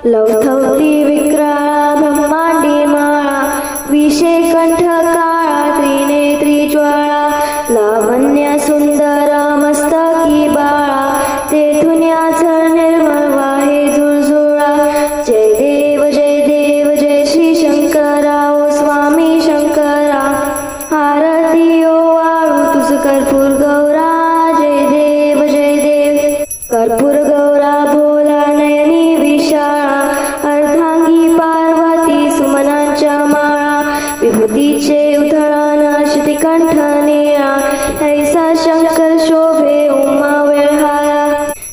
लवथवती विक्राळा ब्रह्मांडी माळा विषे कंठ काळा त्रिनेत्री ज्वाळा लावण्य सुंदर मस्तकी बाळा तेथून आचल निर्मळ वाहे झुळझुळा जय देव जय श्री शंकरा ओ स्वामी शंकरा आरती ओ वाळू तुझ कर्पूर गौरा जय देव कर्पूर गौरा भोला नयनी विशाळा अर्धांगी पार्वती सुमनांच्या माळा विभूतीचे उधळण श्रुतिकंठ निळा ऐसा शंकर शोभे उमा वेळहारा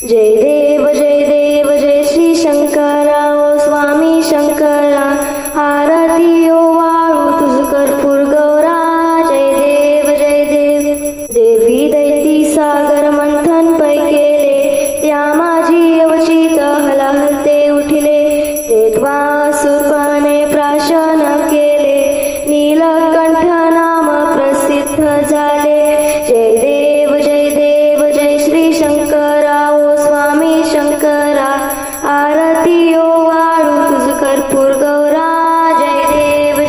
जय देव जय श्री शंकरा ओ स्वामी शंकरा आरती ओ वाळू तुझ कर्पूर गौरा जय देव देवी दैती सागर मंथन पै केले त्या माझी अवचित हलाहलते उठिले ते द्वासुरपणे प्राशन केले नीलकंठ नाम प्रसिद्ध झाले जय देव जय श्री शंकरा ओ स्वामी शंकरा आरती ओ वाळू तुझ कर्पूर गौरा जय देव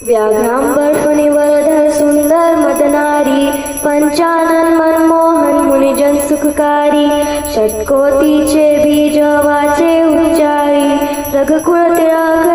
व्याघ्रांबर फणीवरधर सुंदर मदनारी पंचानन मनमोहन मुनिजन सुखकारी षटकोतीचे बीज वाचे उच्चारी रघुकुळ तिळक